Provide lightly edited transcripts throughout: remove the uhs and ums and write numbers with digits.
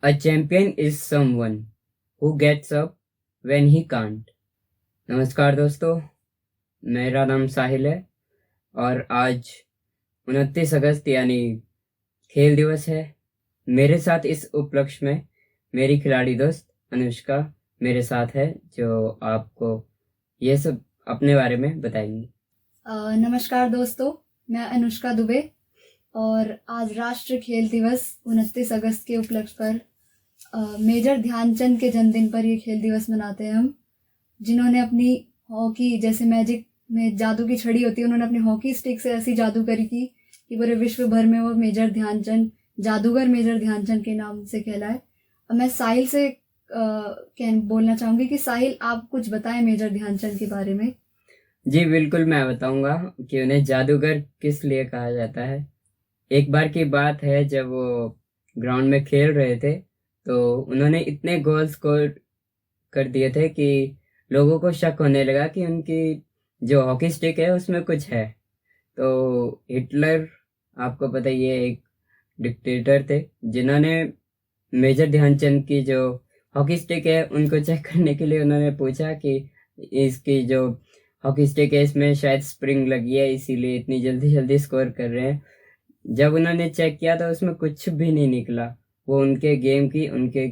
A champion is someone who gets up when he can't. नमस्कार दोस्तों, मेरा नाम साहिल है और आज 29 अगस्त यानी खेल दिवस है। मेरे साथ इस उपलक्ष्य में मेरी खिलाड़ी दोस्त अनुष्का मेरे साथ है, जो आपको ये सब अपने बारे में बताएंगी। नमस्कार दोस्तों, मैं अनुष्का दुबे और आज राष्ट्रीय खेल दिवस 29 अगस्त के उपलक्ष्य पर मेजर ध्यानचंद के जन्मदिन पर ये खेल दिवस मनाते हैं हम, जिन्होंने अपनी हॉकी जैसे मैजिक में जादू की छड़ी होती है, उन्होंने अपनी हॉकी स्टिक से ऐसी जादूगरी की कि पूरे विश्व भर में वो मेजर ध्यानचंद, जादूगर मेजर ध्यानचंद के नाम से कहलाए। अब मैं साहिल से बोलना चाहूँगी कि साहिल, आप कुछ बताएं मेजर ध्यानचंद के बारे में। जी बिल्कुल, मैं बताऊंगा कि उन्हें जादूगर किस लिए कहा जाता है। एक बार की बात है, जब वो ग्राउंड में खेल रहे थे तो उन्होंने इतने गोल स्कोर कर दिए थे कि लोगों को शक होने लगा कि उनकी जो हॉकी स्टिक है उसमें कुछ है। तो हिटलर, आपको पता ही है, एक डिक्टेटर थे, जिन्होंने मेजर ध्यानचंद की जो हॉकी स्टिक है उनको चेक करने के लिए उन्होंने पूछा कि इसकी जो हॉकी स्टिक है इसमें शायद स्प्रिंग लगी है, इसीलिए इतनी जल्दी जल्दी स्कोर कर रहे हैं। जब उन्होंने चेक किया तो उसमें कुछ भी नहीं निकला। वो उनके गेम की, उनके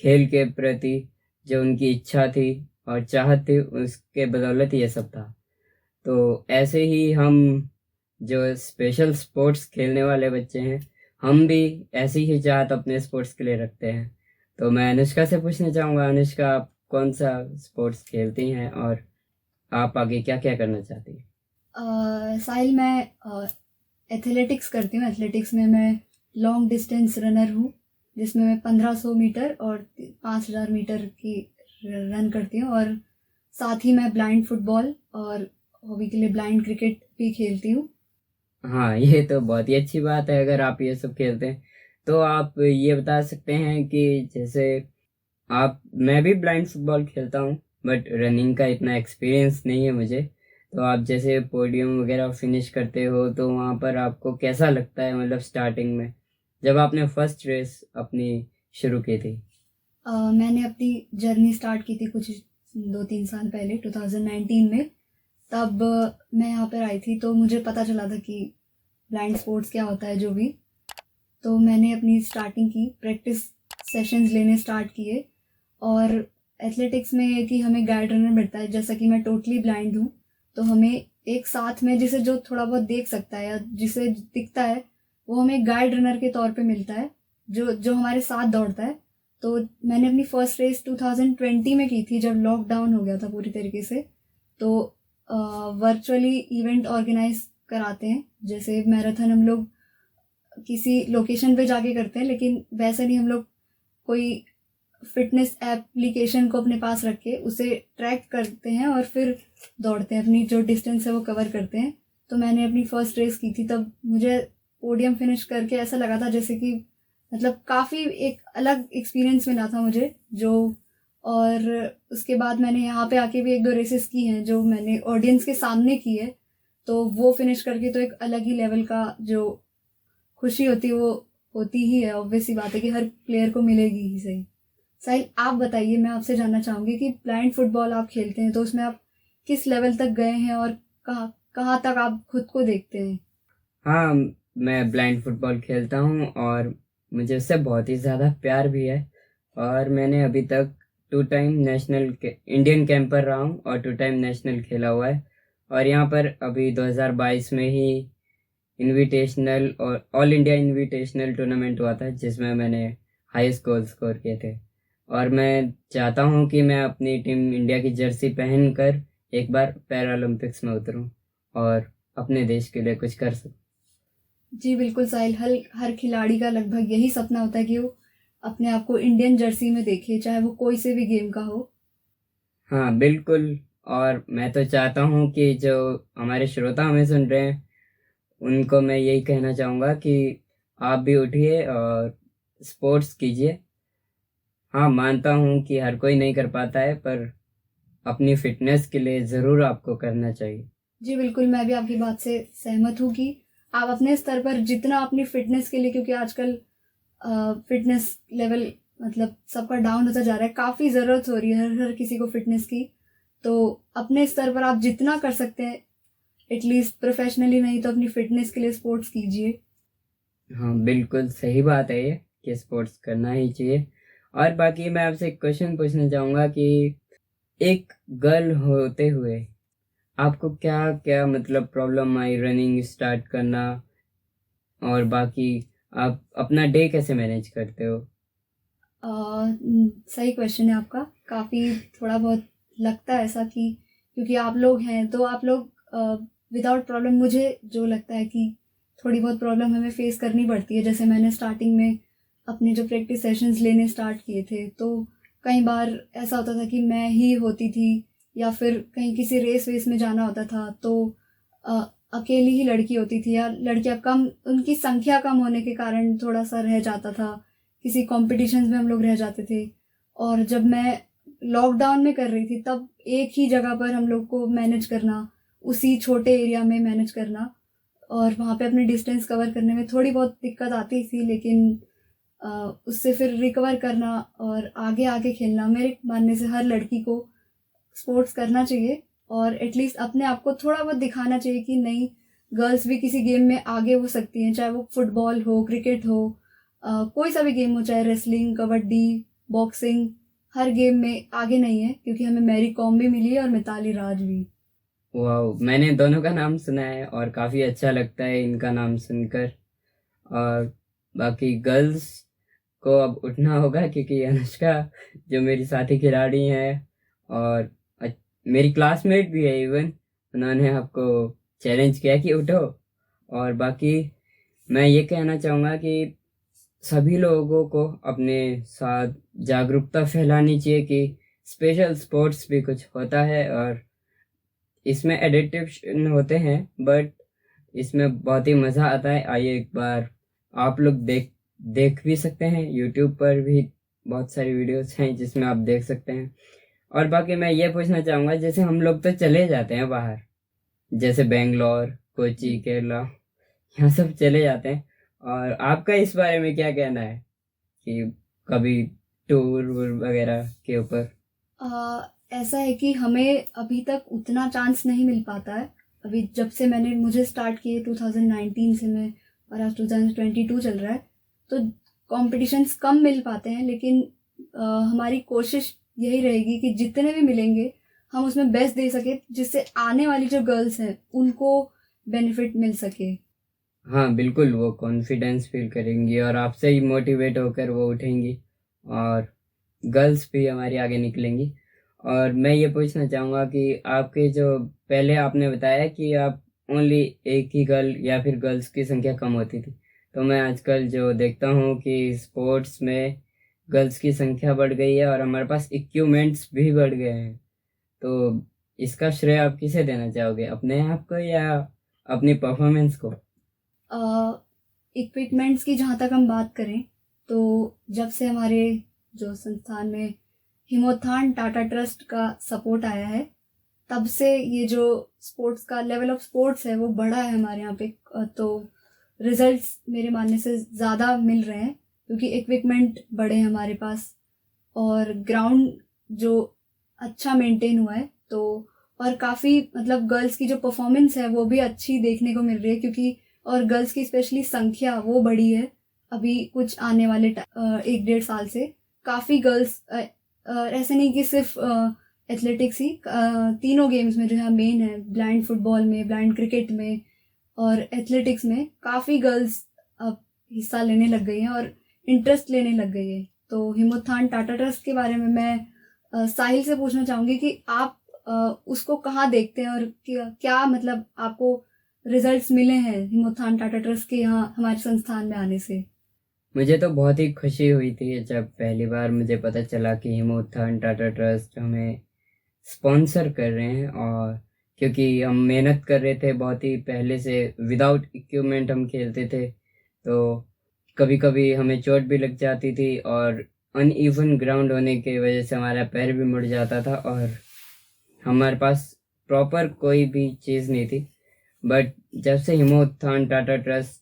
खेल के प्रति जो उनकी इच्छा थी और चाहत थी, उसके बदौलत ये सब था। तो ऐसे ही हम जो स्पेशल स्पोर्ट्स खेलने वाले बच्चे हैं, हम भी ऐसी ही चाहत अपने स्पोर्ट्स के लिए रखते हैं। तो मैं अनुष्का से पूछना चाहूँगा, अनुष्का, आप कौन सा स्पोर्ट्स खेलती हैं और आप आगे क्या क्या करना चाहती हैं? साहिल, मैं एथलेटिक्स करती हूँ। एथलेटिक्स में मैं लॉन्ग डिस्टेंस रनर हूँ, जिसमें मैं 1500 मीटर और 5000 मीटर की रन करती हूँ, और साथ ही मैं ब्लाइंड फुटबॉल और हॉबी के लिए ब्लाइंड क्रिकेट भी खेलती हूँ। हाँ, ये तो बहुत ही अच्छी बात है अगर आप ये सब खेलते हैं। तो आप ये बता सकते हैं कि जैसे मैं भी ब्लाइंड फुटबॉल खेलता हूँ, बट रनिंग का इतना एक्सपीरियंस नहीं है मुझे। तो आप जैसे पोडियम वगैरह फिनिश करते हो तो वहाँ पर आपको कैसा लगता है, मतलब स्टार्टिंग में जब आपने फर्स्ट रेस अपनी शुरू की थी? मैंने अपनी जर्नी स्टार्ट की थी कुछ 2-3 साल पहले, 2019 में। तब मैं यहाँ पर आई थी तो मुझे पता चला था कि ब्लाइंड स्पोर्ट्स क्या होता है, जो भी। तो मैंने अपनी स्टार्टिंग की, प्रैक्टिस सेशंस लेने स्टार्ट किए। और एथलेटिक्स में ये कि हमें गाइड रनर मिलता है, जैसा कि मैं टोटली ब्लाइंड हूँ, तो हमें एक साथ में जिसे जो थोड़ा बहुत देख सकता है या जिसे दिखता है, वो हमें गाइड रनर के तौर पे मिलता है, जो जो हमारे साथ दौड़ता है। तो मैंने अपनी फर्स्ट रेस 2020 में की थी, जब लॉकडाउन हो गया था पूरी तरीके से। तो वर्चुअली इवेंट ऑर्गेनाइज कराते हैं, जैसे मैराथन हम लोग किसी लोकेशन पे जाके करते हैं, लेकिन वैसे नहीं, हम लोग कोई फिटनेस एप्लीकेशन को अपने पास रख के उसे ट्रैक करते हैं और फिर दौड़ते हैं, अपनी जो डिस्टेंस है वो कवर करते हैं। तो मैंने अपनी फर्स्ट रेस की थी, तब मुझे पोडियम फिनिश करके ऐसा लगा था जैसे कि मतलब काफ़ी एक अलग एक्सपीरियंस मिला था मुझे, जो। और उसके बाद मैंने यहाँ पे आके भी 1-2 रेसेस की हैं, जो मैंने ऑडियंस के सामने की है। तो वो फिनिश करके तो एक अलग ही लेवल का जो खुशी होती है वो होती ही है, ऑब्वियस सी बात है कि हर प्लेयर को मिलेगी ही सही। साहिल, आप बताइए, मैं आपसे जानना चाहूँगी कि ब्लाइंड फुटबॉल आप खेलते हैं तो उसमें आप किस लेवल तक गए हैं और कहाँ कहाँ तक आप खुद को देखते हैं? हाँ, मैं ब्लाइंड फुटबॉल खेलता हूँ और मुझे उससे बहुत ही ज़्यादा प्यार भी है। और मैंने अभी तक 2 टाइम नेशनल के इंडियन कैंपर रहा हूँ और 2 टाइम नेशनल खेला हुआ है। और यहाँ पर अभी 2022 में ही इनविटेशनल और ऑल इंडिया इनविटेशनल टूर्नामेंट हुआ था, जिसमें मैंने हाईएस्ट गोल स्कोर किए थे। और मैं चाहता हूँ कि मैं अपनी टीम इंडिया की जर्सी पहनकर एक बार पैरालंपिक्स में उतरूँ और अपने देश के लिए कुछ कर सकूँ। जी बिल्कुल साहिल, हर हर खिलाड़ी का लगभग यही सपना होता है कि वो अपने आप को इंडियन जर्सी में देखे, चाहे वो कोई से भी गेम का हो। हाँ बिल्कुल। और मैं तो चाहता हूँ कि जो हमारे श्रोता हमें सुन रहे हैं उनको मैं यही कहना चाहूँगा कि आप भी उठिए और स्पोर्ट्स कीजिए। हाँ, मानता हूँ कि हर कोई नहीं कर पाता है, पर अपनी फिटनेस के लिए ज़रूर आपको करना चाहिए। जी बिल्कुल, मैं भी आपकी बात से सहमत हूँ कि आप अपने स्तर पर जितना अपनी फिटनेस के लिए, क्योंकि आजकल फिटनेस लेवल मतलब सबका डाउन होता जा रहा है, काफ़ी ज़रूरत हो रही है हर हर किसी को फिटनेस की। तो अपने स्तर पर आप जितना कर सकते हैं, एटलीस्ट प्रोफेशनली नहीं तो अपनी फिटनेस के लिए स्पोर्ट्स कीजिए। हाँ, बिल्कुल सही बात है ये कि स्पोर्ट्स करना ही चाहिए। और बाकी मैं आपसे एक क्वेश्चन पूछना चाहूँगा कि एक गर्ल होते हुए आपको क्या-क्या मतलब प्रॉब्लम आई रनिंग स्टार्ट करना और बाकी आप अपना डे कैसे मैनेज करते हो? सही क्वेश्चन है आपका। काफ़ी थोड़ा बहुत लगता है ऐसा कि क्योंकि आप लोग हैं तो आप लोग विदाउट प्रॉब्लम, मुझे जो लगता है कि थोड़ी बहुत प्रॉब्लम हमें फेस करनी पड़ती है। जैसे मैंने स्टार्टिंग में अपने जो प्रैक्टिस सेशंस लेने स्टार्ट किए थे तो कई बार ऐसा होता था कि मैं ही होती थी या फिर कहीं किसी रेस वेस में जाना होता था तो अ, अकेली ही लड़की होती थी या लड़कियां कम, उनकी संख्या कम होने के कारण थोड़ा सा रह जाता था, किसी कॉम्पिटिशन्स में हम लोग रह जाते थे। और जब मैं लॉकडाउन में कर रही थी तब एक ही जगह पर हम लोग को मैनेज करना, उसी छोटे एरिया में मैनेज करना और वहाँ पे अपने डिस्टेंस कवर करने में थोड़ी बहुत दिक्कत आती थी, लेकिन अ, उससे फिर रिकवर करना और आगे आगे खेलना, मेरे मानने से हर लड़की को स्पोर्ट्स करना चाहिए और एटलीस्ट अपने आप को थोड़ा बहुत दिखाना चाहिए कि नहीं, गर्ल्स भी किसी गेम में आगे हो सकती हैं, चाहे वो फुटबॉल हो, क्रिकेट हो, कोई सा भी गेम हो, चाहे रेसलिंग, कबड्डी, बॉक्सिंग, हर गेम में आगे नहीं है क्योंकि हमें मैरी कॉम भी मिली है और मिताली राज भी। वाओ! मैंने दोनों का नाम सुना है और काफ़ी अच्छा लगता है इनका नाम सुनकर। और बाकी गर्ल्स को अब उठना होगा क्योंकि अनुष्का जो मेरी साथी खिलाड़ी हैं और मेरी क्लासमेट भी है इवन, उन्होंने आपको चैलेंज किया कि उठो। और बाकी मैं ये कहना चाहूँगा कि सभी लोगों को अपने साथ जागरूकता फैलानी चाहिए कि स्पेशल स्पोर्ट्स भी कुछ होता है और इसमें एडिक्टिव होते हैं बट इसमें बहुत ही मज़ा आता है। आइए एक बार आप लोग देख देख भी सकते हैं, यूट्यूब पर भी बहुत सारी वीडियोस हैं जिसमें आप देख सकते हैं। और बाकी मैं ये पूछना चाहूँगा, जैसे हम लोग तो चले जाते हैं बाहर, जैसे बेंगलोर, कोची, केरला, यहाँ सब चले जाते हैं। और आपका इस बारे में क्या कहना है कि कभी टूर वूर वगैरह के ऊपर? ऐसा है कि हमें अभी तक उतना चांस नहीं मिल पाता है। अभी जब से मैंने मुझे स्टार्ट किए 2019 से, मैं और आज 2022 चल रहा है, तो कॉम्पिटिशन्स कम मिल पाते हैं, लेकिन हमारी कोशिश यही रहेगी कि जितने भी मिलेंगे हम उसमें बेस्ट दे सके जिससे आने वाली जो गर्ल्स हैं उनको बेनिफिट मिल सके। हाँ, बिल्कुल वो कॉन्फिडेंस फ़ील करेंगी और आपसे ही मोटिवेट होकर वो उठेंगी और गर्ल्स भी हमारी आगे निकलेंगी। और मैं ये पूछना चाहूँगा कि आपके जो पहले आपने बताया कि आप ओनली एक ही गर्ल या फिर गर्ल्स की संख्या कम होती थी। तो मैं आजकल जो देखता हूँ कि स्पोर्ट्स में गर्ल्स की संख्या बढ़ गई है और हमारे पास इक्विपमेंट्स भी बढ़ गए हैं। तो इसका श्रेय आप किसे देना चाहोगे? अपने आप को या अपनी परफ़ॉर्मेंस को? इक्विपमेंट्स की जहाँ तक हम बात करें तो जब से हमारे जो संस्थान में हिमोत्थान टाटा ट्रस्ट का सपोर्ट आया है तब से ये जो स्पोर्ट्स का लेवल ऑफ स्पोर्ट्स है वो बढ़ा है हमारे यहाँ पे। तो रिजल्ट्स मेरे मानने से ज़्यादा मिल रहे हैं क्योंकि इक्विपमेंट बड़े हैं हमारे पास और ग्राउंड जो अच्छा मेंटेन हुआ है। तो और काफ़ी मतलब गर्ल्स की जो परफॉर्मेंस है वो भी अच्छी देखने को मिल रही है क्योंकि और गर्ल्स की स्पेशली संख्या वो बढ़ी है अभी कुछ आने वाले 1-1.5 साल से। काफ़ी गर्ल्स ऐसे नहीं कि सिर्फ एथलेटिक्स ही, तीनों गेम्स में जो है मेन है, ब्लाइंड फुटबॉल में, ब्लाइंड क्रिकेट में और एथलेटिक्स में काफ़ी गर्ल्स अब हिस्सा लेने लग गई हैं और इंटरेस्ट लेने लग गई है। तो हिमोत्थान टाटा ट्रस्ट के बारे में मैं साहिल से पूछना चाहूँगी कि आप उसको कहाँ देखते हैं और क्या मतलब आपको रिजल्ट्स मिले हैं हिमोत्थान टाटा ट्रस्ट के यहाँ हमारे संस्थान में आने से? मुझे तो बहुत ही खुशी हुई थी जब पहली बार मुझे पता चला कि हिमोत्थान टाटा ट्रस्ट हमें स्पॉन्सर कर रहे हैं। और क्योंकि हम मेहनत कर रहे थे बहुत ही पहले से, विदाउट इक्विपमेंट हम खेलते थे, तो कभी कभी हमें चोट भी लग जाती थी और अनइवन ग्राउंड होने की वजह से हमारा पैर भी मुड़ जाता था और हमारे पास प्रॉपर कोई भी चीज़ नहीं थी। बट जब से हिमोत्थान टाटा ट्रस्ट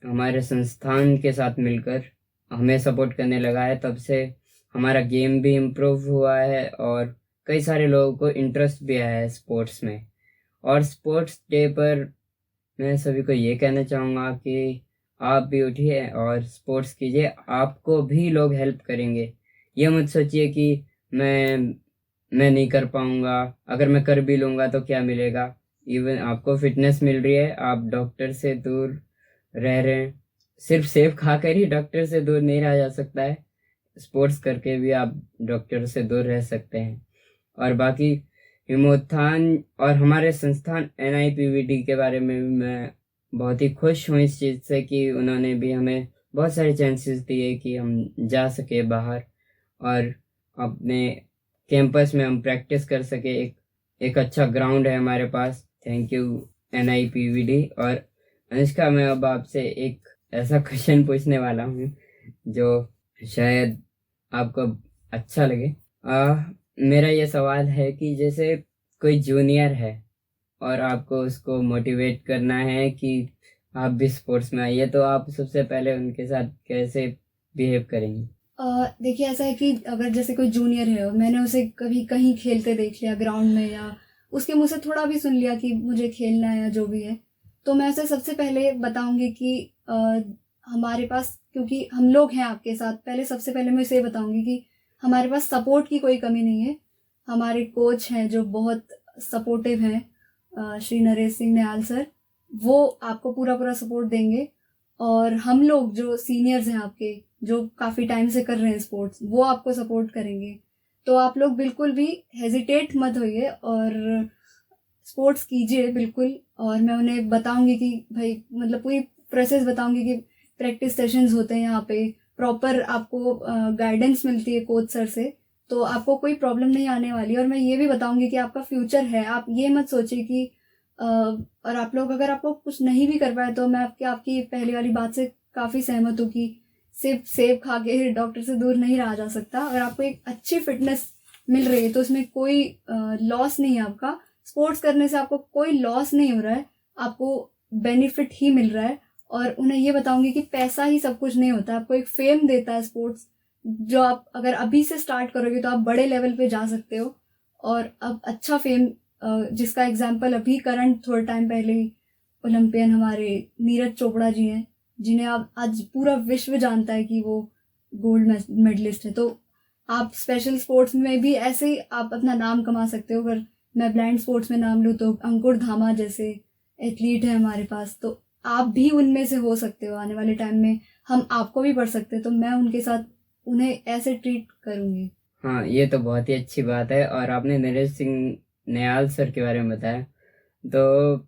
हमारे संस्थान के साथ मिलकर हमें सपोर्ट करने लगा है, तब से हमारा गेम भी इम्प्रूव हुआ है और कई सारे लोगों को इंटरेस्ट भी आया है स्पोर्ट्स में। और स्पोर्ट्स डे पर मैं सभी को ये कहना चाहूँगा कि आप भी उठिए और स्पोर्ट्स कीजिए, आपको भी लोग हेल्प करेंगे। ये मत सोचिए कि मैं मैं नहीं कर पाऊँगा, अगर मैं कर भी लूँगा तो क्या मिलेगा। इवन आपको फिटनेस मिल रही है, आप डॉक्टर से दूर रह रहे हैं। सिर्फ सेब खाकर ही डॉक्टर से दूर नहीं रहा जा सकता है, स्पोर्ट्स करके भी आप डॉक्टर से दूर रह सकते हैं। और बाकी हिमोत्थान और हमारे संस्थान NIPVD के बारे में भी मैं बहुत ही खुश हूँ इस चीज़ से कि उन्होंने भी हमें बहुत सारे चांसेस दिए कि हम जा सके बाहर और अपने कैंपस में हम प्रैक्टिस कर सके। एक अच्छा ग्राउंड है हमारे पास। Thank you NIPVD। और अनुष्का, मैं अब आपसे एक ऐसा क्वेश्चन पूछने वाला हूँ जो शायद आपको अच्छा लगे। मेरा ये सवाल है कि जैसे कोई जूनियर है और आपको उसको मोटिवेट करना है कि आप भी स्पोर्ट्स में आइए, तो आप सबसे पहले उनके साथ कैसे बिहेव करेंगे? देखिए, ऐसा है कि अगर जैसे कोई जूनियर है और मैंने उसे कभी कहीं खेलते देख लिया ग्राउंड में, या उसके मुंह से थोड़ा भी सुन लिया कि मुझे खेलना है या जो भी है, तो मैं उसे सबसे पहले बताऊंगी कि हमारे पास, क्योंकि हम लोग हैं आपके साथ, पहले सबसे पहले मैं इसे बताऊंगी कि हमारे पास सपोर्ट की कोई कमी नहीं है। हमारे कोच हैं जो बहुत सपोर्टिव हैं, श्री नरेश सिंह निहाल सर, वो आपको पूरा पूरा सपोर्ट देंगे। और हम लोग जो सीनियर्स हैं आपके, जो काफ़ी टाइम से कर रहे हैं स्पोर्ट्स, वो आपको सपोर्ट करेंगे। तो आप लोग बिल्कुल भी हेजिटेट मत होइए और स्पोर्ट्स कीजिए बिल्कुल। और मैं उन्हें बताऊंगी कि भाई, मतलब पूरी प्रोसेस बताऊंगी कि प्रैक्टिस सेशंस होते हैं यहाँ पे, प्रॉपर आपको गाइडेंस मिलती है कोच सर से, तो आपको कोई प्रॉब्लम नहीं आने वाली। और मैं ये भी बताऊंगी कि आपका फ्यूचर है, आप ये मत सोचिए कि और आप लोग, अगर आपको कुछ नहीं भी कर पाए, तो मैं आपकी पहली वाली बात से काफ़ी सहमत हूँ कि सिर्फ सेब खा के डॉक्टर से दूर नहीं रहा जा सकता। अगर आपको एक अच्छी फिटनेस मिल रही है तो उसमें कोई लॉस नहीं है आपका। स्पोर्ट्स करने से आपको कोई लॉस नहीं हो रहा है, आपको बेनिफिट ही मिल रहा है। और उन्हें ये बताऊंगी कि पैसा ही सब कुछ नहीं होता, आपको एक फेम देता है स्पोर्ट्स, जो आप अगर अभी से स्टार्ट करोगे तो आप बड़े लेवल पे जा सकते हो। और अब अच्छा फेम, जिसका एग्जाम्पल अभी करंट थोड़े टाइम पहले ही ओलंपियन हमारे नीरज चोपड़ा जी हैं, जिन्हें आप आज पूरा विश्व जानता है कि वो गोल्ड मेडलिस्ट है। तो आप स्पेशल स्पोर्ट्स में भी ऐसे ही आप अपना नाम कमा सकते हो। अगर मैं ब्लाइंड स्पोर्ट्स में नाम लूँ तो अंकुर धामा जैसे एथलीट है हमारे पास, तो आप भी उनमें से हो सकते हो। आने वाले टाइम में हम आपको भी पढ़ सकते हैं, तो मैं उनके साथ उन्हें ऐसे ट्रीट करूँगी। हाँ, ये तो बहुत ही अच्छी बात है। और आपने नरेश सिंह निहाल सर के बारे में बताया, तो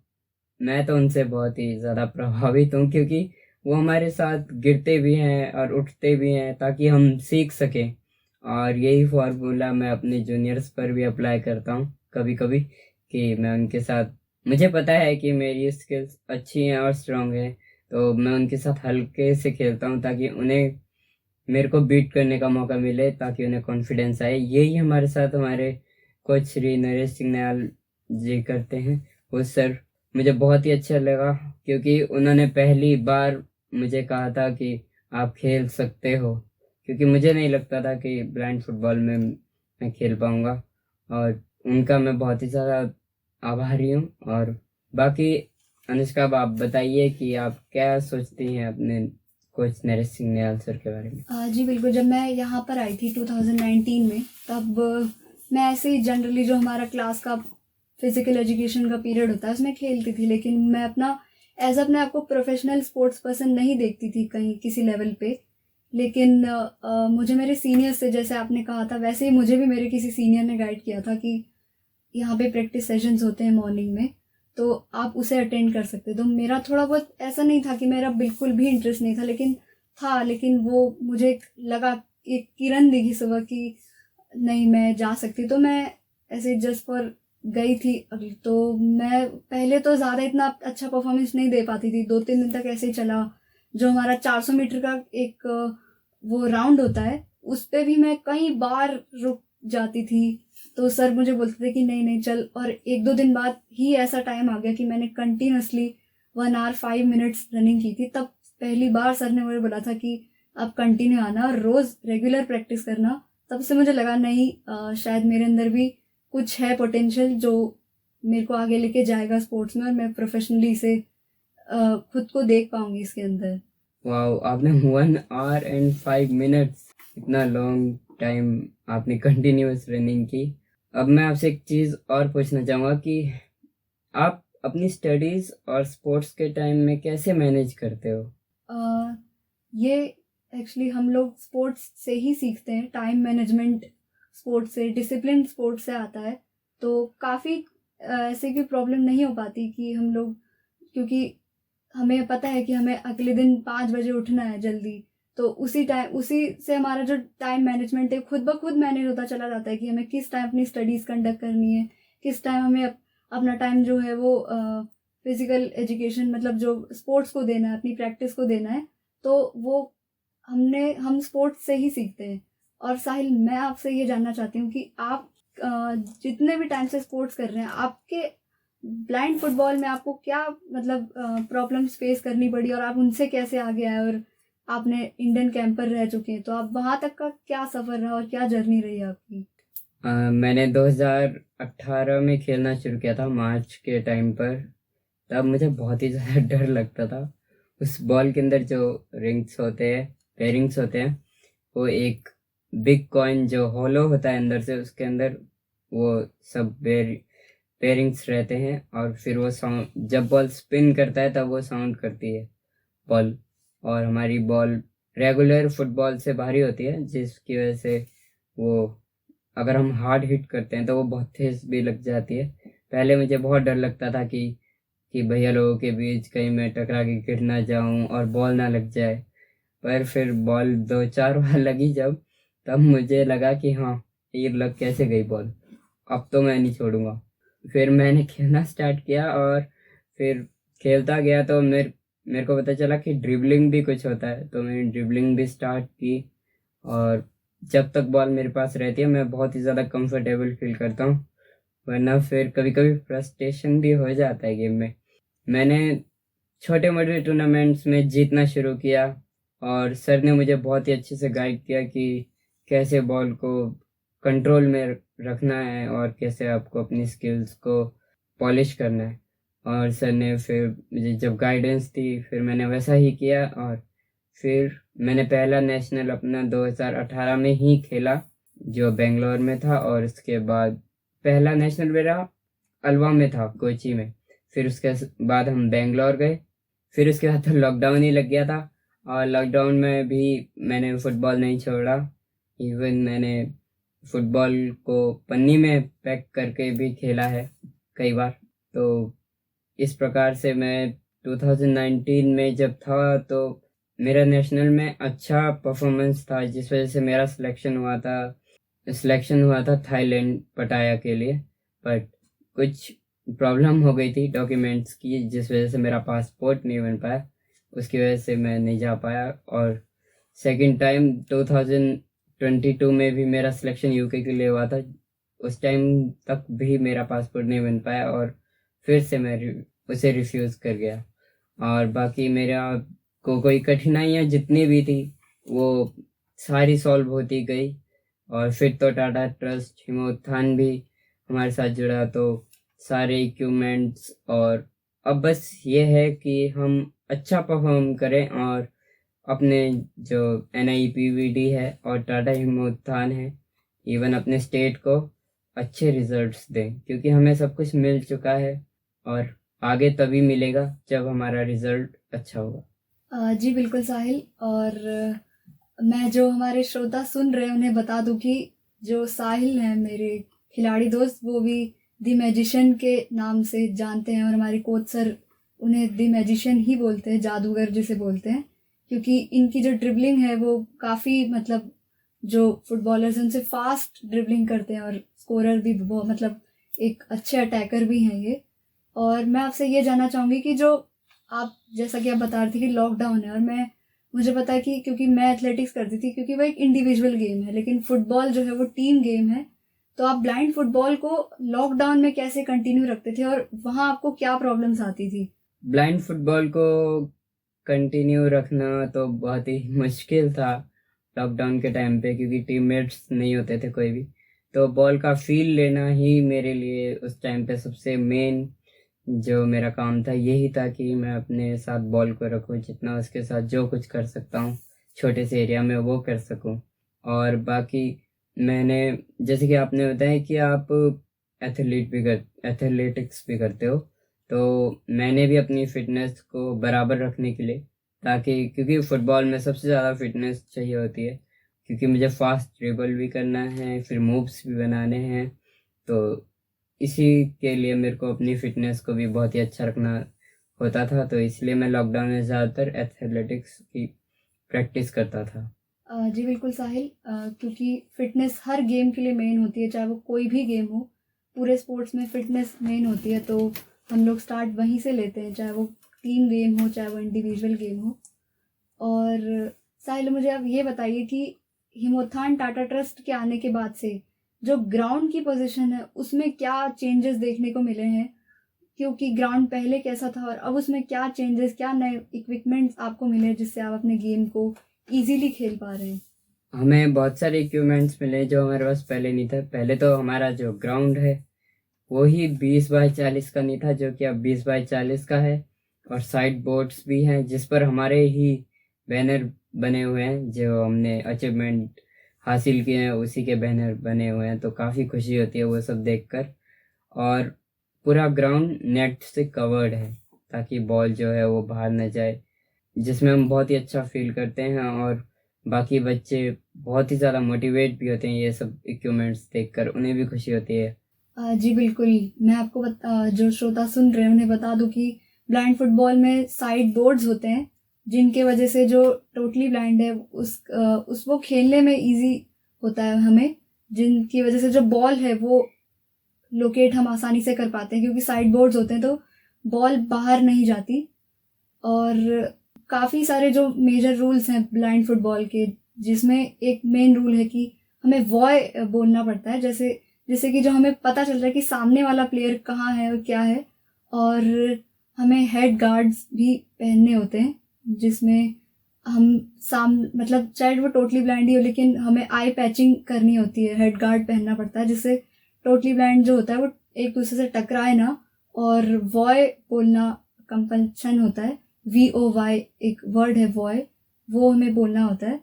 मैं तो उनसे बहुत ही ज़्यादा प्रभावित हूँ, क्योंकि वो हमारे साथ गिरते भी हैं और उठते भी हैं ताकि हम सीख सकें। और यही फार्मूला मैं अपने जूनियर्स पर भी अप्लाई करता हूँ कभी कभी, कि मैं उनके साथ, मुझे पता है कि मेरी स्किल्स अच्छी हैं और स्ट्रांग हैं, तो मैं उनके साथ हल्के से खेलता हूँ ताकि उन्हें मेरे को बीट करने का मौका मिले, ताकि उन्हें कॉन्फिडेंस आए। यही हमारे साथ हमारे कोच श्री नरेश सिंह निहाल जी करते हैं। वो सर मुझे बहुत ही अच्छा लगा, क्योंकि उन्होंने पहली बार मुझे कहा था कि आप खेल सकते हो, क्योंकि मुझे नहीं लगता था कि ब्लाइंड फुटबॉल में मैं खेल पाऊँगा। और उनका मैं बहुत ही ज़्यादा आभारी हूँ। और बाकी अनुष्का, अब आप बताइए कि आप क्या सोचती हैं अपने कोच नरेश सिंह निहाल सर के बारे में? जी बिल्कुल, जब मैं यहाँ पर आई थी 2019 में, तब मैं ऐसे ही जनरली जो हमारा क्लास का फिजिकल एजुकेशन का पीरियड होता है उसमें खेलती थी, लेकिन मैं अपना अपने आप को प्रोफेशनल स्पोर्ट्स पर्सन नहीं देखती थी कहीं किसी लेवल पे। लेकिन मुझे मेरे सीनियर से, जैसे आपने कहा था, वैसे ही मुझे भी मेरे किसी सीनियर ने गाइड किया था कि यहाँ पे प्रैक्टिस सेशंस होते हैं मॉर्निंग में, तो आप उसे अटेंड कर सकते। तो मेरा थोड़ा बहुत ऐसा नहीं था कि मेरा बिल्कुल भी इंटरेस्ट नहीं था, लेकिन वो मुझे लगा, एक किरण दिखी सुबह कि नहीं, मैं जा सकती। तो मैं ऐसे जस्ट फॉर गई थी अगली। तो मैं पहले तो ज़्यादा इतना अच्छा परफॉर्मेंस नहीं दे पाती थी, 2-3 दिन तक ऐसे ही चला। जो हमारा 400 मीटर का एक वो राउंड होता है, उस पर भी मैं कई बार रुक जाती थी। तो सर मुझे बोलते थे कि नहीं नहीं चल। और 1-2 दिन बाद ही ऐसा टाइम आ गया कि मैंने कंटिन्यूसली 1 आवर 5 मिनट्स रनिंग की थी। तब पहली बार सर ने मुझे बोला था कि अब कंटिन्यू आना और रोज़ रेगुलर प्रैक्टिस करना, तब से मुझे लगा नहीं शायद मेरे अंदर भी कुछ है पोटेंशियल जो मेरे को आगे लेके जाएगा स्पोर्ट्स में, और मैं प्रोफेशनली इसे खुद को देख पाऊंगी इसके अंदर। वाओ, आपने 1 hour and 5 minutes, इतना लॉन्ग टाइम आपने कंटिन्यूअस रनिंग की। अब मैं आपसे एक चीज़ और पूछना चाहूँगा कि आप अपनी स्टडीज़ और स्पोर्ट्स के टाइम में कैसे मैनेज करते हो? ये एक्चुअली हम लोग स्पोर्ट्स से ही सीखते हैं, टाइम मैनेजमेंट स्पोर्ट्स से, डिसिप्लिन स्पोर्ट्स से आता है। तो काफ़ी ऐसे की प्रॉब्लम नहीं हो पाती कि हम लोग, क्योंकि हमें पता है कि हमें अगले दिन 5 बजे उठना है जल्दी, तो उसी से हमारा जो टाइम मैनेजमेंट है खुद ब खुद मैनेज होता चला जाता है कि हमें किस टाइम अपनी स्टडीज़ कंडक्ट करनी है, किस टाइम हमें अपना टाइम जो है वो फिजिकल एजुकेशन मतलब जो स्पोर्ट्स को देना है, अपनी प्रैक्टिस को देना है। तो वो हम स्पोर्ट्स से ही सीखते हैं। और साहिल, मैं आपसे ये जानना चाहती हूँ कि आप जितने भी टाइम से स्पोर्ट्स कर रहे हैं, आपके ब्लाइंड फुटबॉल में आपको क्या मतलब प्रॉब्लम्स फेस करनी पड़ी और आप उनसे कैसे आगे आए, और आपने इंडियन कैंपर रह चुके हैं, तो आप वहाँ तक का क्या सफ़र रहा और क्या जर्नी रही आपकी? मैंने 2018 में खेलना शुरू किया था, मार्च के टाइम पर। तब मुझे बहुत ही ज़्यादा डर लगता था। उस बॉल के अंदर जो रिंग्स होते हैं, पेयरिंग्स होते हैं, वो एक बिग कॉइन जो हॉलो होता है अंदर से, उसके अंदर वो सब पेयरिंग्स रहते हैं। और फिर वो साउंड, जब बॉल स्पिन करता है तब वो साउंड करती है बॉल। और हमारी बॉल रेगुलर फुटबॉल से भारी होती है, जिसकी वजह से वो, अगर हम हार्ड हिट करते हैं तो वो बहुत तेज भी लग जाती है। पहले मुझे बहुत डर लगता था कि भैया लोगों के बीच कहीं मैं टकरा के गिर ना जाऊं और बॉल ना लग जाए। पर फिर बॉल 2-4 बार लगी जब, तब मुझे लगा कि हाँ, ये लग कैसे गई बॉल, अब तो मैं नहीं छोड़ूंगा। फिर मैंने खेलना स्टार्ट किया और फिर खेलता गया तो मेरे को पता चला कि ड्रिबलिंग भी कुछ होता है, तो मैंने ड्रिबलिंग भी स्टार्ट की। और जब तक बॉल मेरे पास रहती है मैं बहुत ही ज़्यादा कंफर्टेबल फील करता हूँ, वरना फिर कभी कभी फ्रस्ट्रेशन भी हो जाता है गेम में। मैंने छोटे मोटे टूर्नामेंट्स में जीतना शुरू किया और सर ने मुझे बहुत ही अच्छे से गाइड किया कि कैसे बॉल को कंट्रोल में रखना है और कैसे आपको अपनी स्किल्स को पॉलिश करना है। और सर ने फिर मुझे जब गाइडेंस दी, फिर मैंने वैसा ही किया। और फिर मैंने पहला नेशनल अपना 2018 में ही खेला, जो बेंगलोर में था। और उसके बाद पहला नेशनल मेरा अलवा में था, कोची में। फिर उसके बाद हम बेंगलोर गए। फिर उसके बाद तो लॉकडाउन ही लग गया था, और लॉकडाउन में भी मैंने फुटबॉल नहीं छोड़ा। इवन मैंने फुटबॉल को पन्नी में पैक करके भी खेला है कई बार। तो इस प्रकार से मैं 2019 में जब था तो मेरा नेशनल में अच्छा परफॉर्मेंस था, जिस वजह से मेरा सिलेक्शन हुआ था थाईलैंड पटाया के लिए। बट कुछ प्रॉब्लम हो गई थी डॉक्यूमेंट्स की, जिस वजह से मेरा पासपोर्ट नहीं बन पाया, उसकी वजह से मैं नहीं जा पाया। और सेकंड टाइम 2022 में भी मेरा सिलेक्शन यूके के लिए हुआ था, उस टाइम तक भी मेरा पासपोर्ट नहीं बन पाया और फिर से मैं उसे रिफ्यूज़ कर गया। और बाकी मेरा कोई कठिनाइयाँ जितनी भी थी वो सारी सॉल्व होती गई। और फिर तो टाटा ट्रस्ट हिमोत्थान भी हमारे साथ जुड़ा, तो सारे इक्विपमेंट्स। और अब बस ये है कि हम अच्छा परफॉर्म करें और अपने जो NIPVD है और टाटा हिमोत्थान है, इवन अपने स्टेट को अच्छे रिजल्ट्स दें, क्योंकि हमें सब कुछ मिल चुका है और आगे तभी मिलेगा जब हमारा रिजल्ट अच्छा होगा। जी बिल्कुल साहिल। और मैं जो हमारे श्रोता सुन रहे हैं उन्हें बता दूं कि जो साहिल हैं मेरे खिलाड़ी दोस्त, वो भी दी मैजिशियन के नाम से जानते हैं, और हमारे कोच सर उन्हें दी मैजिशियन ही बोलते हैं, जादूगर जिसे बोलते हैं, क्योंकि इनकी जो ड्रिबलिंग है वो काफ़ी मतलब जो फुटबॉलर्स हैं उनसे फास्ट ड्रिबलिंग करते हैं, और स्कोरर भी बहुत मतलब एक अच्छे अटैकर भी हैं ये। और मैं आपसे ये जानना चाहूँगी कि जो आप, जैसा कि आप बता रही थी कि लॉकडाउन है, और मुझे पता है कि क्योंकि मैं एथलेटिक्स करती थी, क्योंकि वो एक इंडिविजुअल गेम है, लेकिन फुटबॉल जो है वो टीम गेम है। तो आप ब्लाइंड फुटबॉल को लॉकडाउन में कैसे कंटिन्यू रखते थे और वहाँ आपको क्या प्रॉब्लम्स आती थी? ब्लाइंड फुटबॉल को कंटिन्यू रखना तो बहुत ही मुश्किल था लॉकडाउन के टाइम पे, क्योंकि टीममेट्स नहीं होते थे कोई भी। तो बॉल का फील लेना ही मेरे लिए उस टाइम पे सबसे मेन जो मेरा काम था यही था कि मैं अपने साथ बॉल को रखूं, जितना उसके साथ जो कुछ कर सकता हूँ छोटे से एरिया में वो कर सकूं। और बाकी मैंने, जैसे कि आपने बताया कि आप एथलेटिक्स भी करते हो, तो मैंने भी अपनी फिटनेस को बराबर रखने के लिए, ताकि क्योंकि फुटबॉल में सबसे ज़्यादा फिटनेस चाहिए होती है, क्योंकि मुझे फास्ट ड्रिबल भी करना है, फिर मूव्स भी बनाने हैं। तो इसी के लिए मेरे को अपनी फिटनेस को भी बहुत ही अच्छा रखना होता था, तो इसलिए मैं लॉकडाउन में ज़्यादातर एथलेटिक्स की प्रैक्टिस करता था। जी बिल्कुल साहिल, क्योंकि फिटनेस हर गेम के लिए मेन होती है, चाहे वो कोई भी गेम हो। पूरे स्पोर्ट्स में फिटनेस मेन होती है, तो हम लोग स्टार्ट वहीं से लेते हैं, चाहे वो टीम गेम हो चाहे वो इंडिविजुअल गेम हो। और साहिल, मुझे अब ये बताइए कि हिमोत्थान टाटा ट्रस्ट के आने के बाद से जो ग्राउंड की पोजीशन है उसमें क्या चेंजेस देखने को मिले हैं, क्योंकि ग्राउंड पहले कैसा था और अब उसमें क्या चेंजेस, क्या नए इक्विपमेंट्स आपको मिले हैं जिससे आप अपने गेम को इजीली खेल पा रहे हैं। हमें बहुत सारे इक्विपमेंट्स मिले जो हमारे पास पहले नहीं था। पहले तो हमारा जो ग्राउंड है वो ही 20 बाई 40 का नहीं था, जो कि अब 20 बाई 40 का है। और साइड बोर्ड्स भी हैं जिस पर हमारे ही बैनर बने हुए हैं, जो हमने अचीवमेंट हासिल किए हैं उसी के बैनर बने हुए हैं। तो काफ़ी खुशी होती है वो सब देखकर। और पूरा ग्राउंड नेट से कवर्ड है ताकि बॉल जो है वो बाहर न जाए, जिसमें हम बहुत ही अच्छा फील करते हैं। और बाकी बच्चे बहुत ही ज़्यादा मोटिवेट भी होते हैं ये सब इक्विपमेंट्स देखकर, उन्हें भी खुशी होती है। जी बिल्कुल। मैं आपको जो श्रोता सुन रहे हैं उन्हें बता दूं कि ब्लाइंड फुटबॉल में साइड बोर्ड्स होते हैं, जिनके वजह से जो टोटली ब्लाइंड है उस वो खेलने में इजी होता है हमें, जिनकी वजह से जो बॉल है वो लोकेट हम आसानी से कर पाते हैं, क्योंकि साइड बोर्ड्स होते हैं तो बॉल बाहर नहीं जाती। और काफ़ी सारे जो मेजर रूल्स हैं ब्लाइंड फुटबॉल के, जिसमें एक मेन रूल है कि हमें वॉय बोलना पड़ता है, जैसे जैसे कि जो हमें पता चल रहा है कि सामने वाला प्लेयर कहाँ है और क्या है। और हमें हेड गार्ड्स भी पहनने होते हैं, जिसमें हम मतलब चाहे वो टोटली ब्लाइंड ही हो, लेकिन हमें आई पैचिंग करनी होती है, हेड गार्ड पहनना पड़ता है, जिससे टोटली ब्लाइंड जो होता है वो एक दूसरे से टकराए ना। और वॉय बोलना कंपल्सन होता है, VOY एक वर्ड है वॉय, वो हमें बोलना होता है।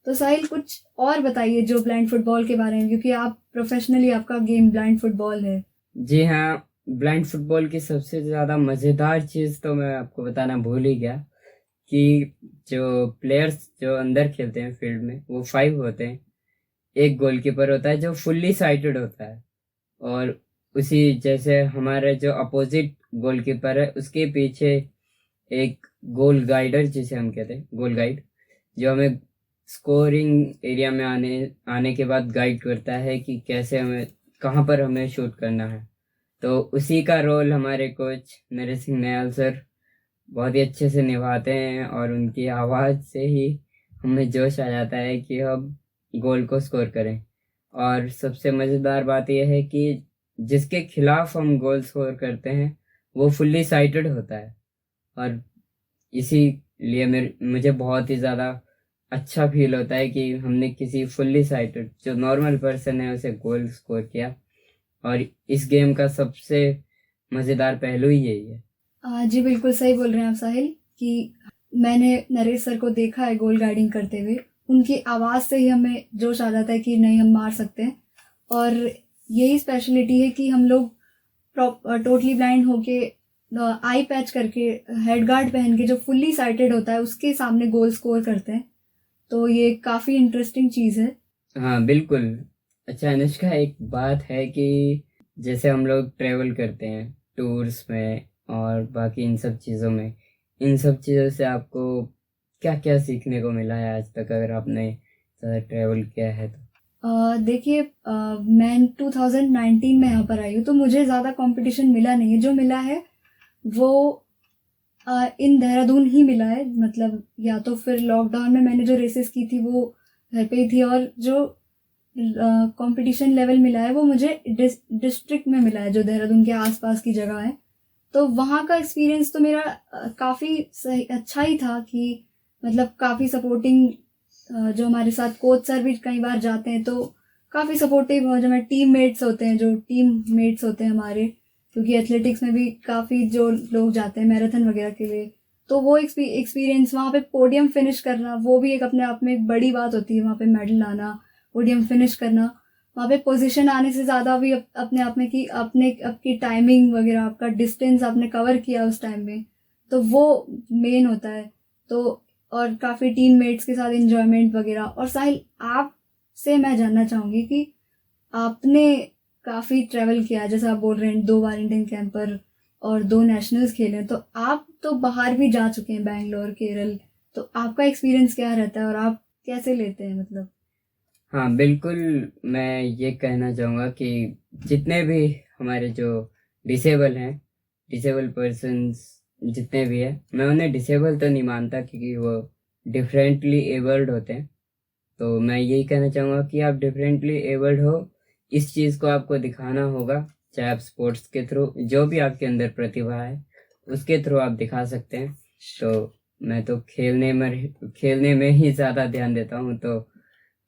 तो साहिल, कुछ और बताइए जो ब्लाइंड फुटबॉल के बारे में, क्योंकि आप प्रोफेशनली आपका गेम ब्लाइंड फुटबॉल है। जी हाँ, ब्लाइंड फुटबॉल की सबसे ज़्यादा मज़ेदार चीज़ तो मैं आपको बताना भूल ही गया कि जो प्लेयर्स जो अंदर खेलते हैं फील्ड में वो 5 होते हैं। एक गोलकीपर होता है जो फुल्ली साइटेड होता है, और उसी जैसे हमारे जो अपोजिट गोलकीपर है उसके पीछे एक गोल गाइडर, जिसे हम कहते हैं गोल गाइड, जो हमें स्कोरिंग एरिया में आने आने के बाद गाइड करता है कि कैसे हमें, कहाँ पर हमें शूट करना है। तो उसी का रोल हमारे कोच नरेश सिंह नयाल सर बहुत ही अच्छे से निभाते हैं, और उनकी आवाज़ से ही हमें जोश आ जाता है कि हम गोल को स्कोर करें। और सबसे मज़ेदार बात यह है कि जिसके खिलाफ हम गोल स्कोर करते हैं वो फुल्ली साइटेड होता है, और इसीलिए मुझे बहुत ही ज़्यादा अच्छा फील होता है कि हमने किसी फुल्ली साइटेड जो नॉर्मल पर्सन है उसे गोल स्कोर किया। और इस गेम का सबसे मज़ेदार पहलू ही यही है। जी बिल्कुल सही बोल रहे हैं आप साहिल, कि मैंने नरेश सर को देखा है गोल गाइडिंग करते हुए, उनकी आवाज़ से ही हमें जोश आ जाता है कि नहीं, हम मार सकते हैं। और यही स्पेशलिटी है कि हम लोग टोटली ब्लाइंड होके आई पैच करके, हेड गार्ड पहन के, जो फुल्ली साइटेड होता है उसके सामने गोल स्कोर करते हैं। तो ये काफ़ी इंटरेस्टिंग चीज़ है। हाँ बिल्कुल। अच्छा अनुष्का, एक बात है कि जैसे हम लोग ट्रेवल करते हैं टूर्स में और बाकी इन सब चीज़ों में, इन सब चीज़ों से आपको क्या क्या सीखने को मिला है आज तक, अगर आपने ज़्यादा ट्रेवल किया है तो? देखिए, मैं 2019 में यहाँ पर आई हूँ, तो मुझे ज़्यादा कंपटीशन मिला नहीं है। जो मिला है वो इन देहरादून ही मिला है, मतलब या तो फिर लॉकडाउन में मैंने जो रेसेस की थी वो घर पे ही थी, और जो कंपटीशन लेवल मिला है वो मुझे डिस्ट्रिक्ट में मिला है, जो देहरादून के आसपास की जगह है। तो वहाँ का एक्सपीरियंस तो मेरा काफ़ी सही अच्छा ही था कि मतलब काफ़ी सपोर्टिंग, जो हमारे साथ कोच सर भी कई बार जाते हैं तो काफ़ी सपोर्टिव, जो हमारे टीम मेट्स होते हैं, जो टीम मेट्स होते हैं हमारे, क्योंकि एथलेटिक्स में भी काफ़ी जो लोग जाते हैं मैराथन वगैरह के लिए, तो वो एक्सपीरियंस वहाँ पे पोडियम फिनिश करना, वो भी एक अपने आप में एक बड़ी बात होती है। वहाँ पे मेडल लाना, पोडियम फिनिश करना, वहाँ पे पोजीशन आने से ज़्यादा भी अपने आप में कि आपने आपकी टाइमिंग वगैरह, आपका डिस्टेंस आपने कवर किया उस टाइम में, तो वो मेन होता है। तो और काफ़ी टीम मेट्स के साथ इंजॉयमेंट वगैरह। और साहिल, आपसे मैं जानना चाहूँगी कि आपने काफ़ी ट्रैवल किया है, जैसे आप बोल रहे हैं 2 बार इंडियन कैंपर और 2 नेशनल्स खेले हैं, तो आप तो बाहर भी जा चुके हैं, बैंगलोर, केरल, तो आपका एक्सपीरियंस क्या रहता है और आप कैसे लेते हैं मतलब? हाँ, बिल्कुल। मैं ये कहना चाहूँगा कि जितने भी हमारे जो डिसेबल हैं, डिसेबल पर्सन्स जितने भी हैं, मैं उन्हें डिसेबल तो नहीं मानता क्योंकि वो डिफरेंटली एबल्ड होते हैं। तो मैं यही कहना चाहूँगा कि आप डिफरेंटली एबल्ड हो, इस चीज़ को आपको दिखाना होगा, चाहे आप स्पोर्ट्स के थ्रू, जो भी आपके अंदर प्रतिभा है उसके थ्रू आप दिखा सकते हैं। तो मैं तो खेलने में ही ज़्यादा ध्यान देता हूँ। तो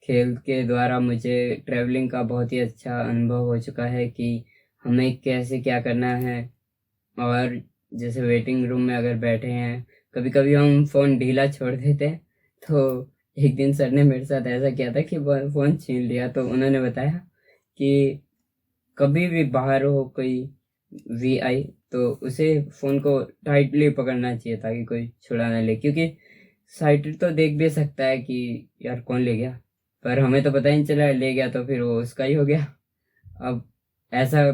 खेल के द्वारा मुझे ट्रैवलिंग का बहुत ही अच्छा अनुभव हो चुका है कि हमें कैसे क्या करना है। और जैसे वेटिंग रूम में अगर बैठे हैं, कभी कभी हम फ़ोन ढीला छोड़ देते हैं। तो एक दिन सर ने मेरे साथ ऐसा किया था कि फ़ोन छीन लिया। तो उन्होंने बताया कि कभी भी बाहर हो कोई वी आई तो उसे फ़ोन को टाइटली पकड़ना चाहिए ताकि कोई छुड़ा ना ले, क्योंकि साइटेड तो देख भी सकता है कि यार कौन ले गया, पर हमें तो पता ही नहीं चला, ले गया तो फिर वो उसका ही हो गया। अब ऐसा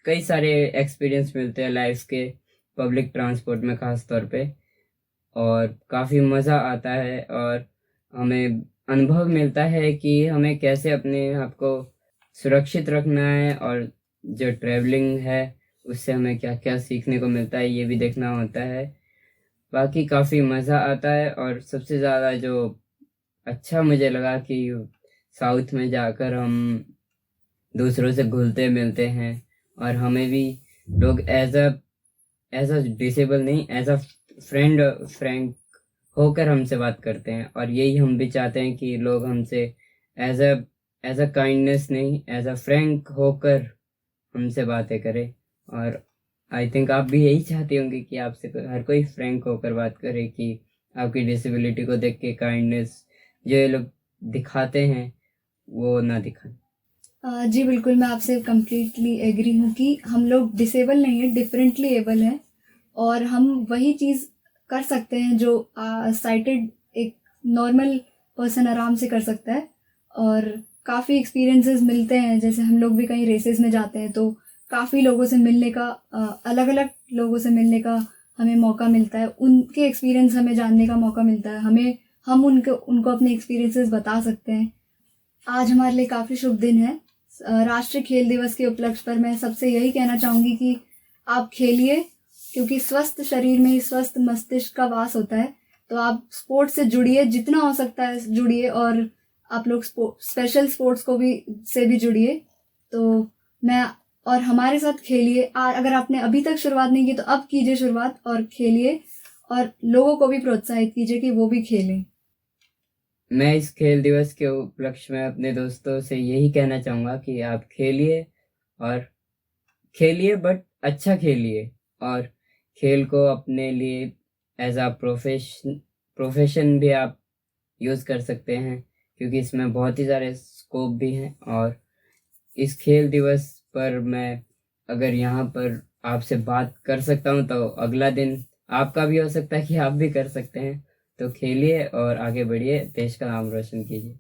कई सारे एक्सपीरियंस मिलते हैं लाइफ के, पब्लिक ट्रांसपोर्ट में ख़ास तौर पे, और काफ़ी मज़ा आता है और हमें अनुभव मिलता है कि हमें कैसे अपने आप को सुरक्षित रखना है, और जो ट्रैवलिंग है उससे हमें क्या क्या सीखने को मिलता है ये भी देखना होता है। बाकी काफ़ी मज़ा आता है। और सबसे ज़्यादा जो अच्छा मुझे लगा कि साउथ में जाकर हम दूसरों से घुलते मिलते हैं, और हमें भी लोग एज अ डिसेबल नहीं, एज अ फ्रेंड फ्रैंक होकर हमसे बात करते हैं। और यही हम भी चाहते हैं कि लोग हमसे एज अ काइंडनेस नहीं, एज अ फ्रैंक होकर हमसे बातें करें। और आई थिंक आप भी यही चाहते होंगे कि आपसे हर कोई फ्रैंक होकर बात करे, कि आपकी डिसेबिलिटी को देख के काइंडनेस जो ये लोग दिखाते हैं वो ना दिखाएं। जी बिल्कुल, मैं आपसे कम्प्लीटली एग्री हूँ कि हम लोग डिसेबल नहीं है, डिफरेंटली एबल हैं, और हम वही चीज़ कर सकते हैं जो साइटेड एक नॉर्मल पर्सन आराम से कर सकता है। और काफ़ी एक्सपीरियंसेस मिलते हैं, जैसे हम लोग भी कहीं रेसेस में जाते हैं तो काफ़ी लोगों से मिलने का, अलग अलग लोगों से मिलने का हमें मौका मिलता है, उनके एक्सपीरियंस हमें जानने का मौका मिलता है, हम उनको अपने एक्सपीरियंसेस बता सकते हैं। आज हमारे लिए काफ़ी शुभ दिन है। राष्ट्रीय खेल दिवस के उपलक्ष्य पर मैं सबसे यही कहना चाहूँगी कि आप खेलिए, क्योंकि स्वस्थ शरीर में ही स्वस्थ मस्तिष्क का वास होता है। तो आप स्पोर्ट्स से जुड़िए, जितना हो सकता है जुड़िए, और आप लोग स्पेशल स्पोर्ट्स को भी से भी जुड़िए। तो मैं और हमारे साथ खेलिए। अगर आपने अभी तक शुरुआत नहीं की तो अब कीजिए शुरुआत और खेलिए, और लोगों को भी प्रोत्साहित कीजिए कि वो भी खेलें। मैं इस खेल दिवस के उपलक्ष्य में अपने दोस्तों से यही कहना चाहूँगा कि आप खेलिए, और खेलिए बट अच्छा खेलिए, और खेल को अपने लिए एज अ प्रोफेशन भी आप यूज़ कर सकते हैं, क्योंकि इसमें बहुत ही सारे स्कोप भी हैं। और इस खेल दिवस पर मैं अगर यहाँ पर आपसे बात कर सकता हूँ तो अगला दिन आपका भी हो सकता है कि आप भी कर सकते हैं। तो खेलिए और आगे बढ़िए, देश का नाम रोशन कीजिए।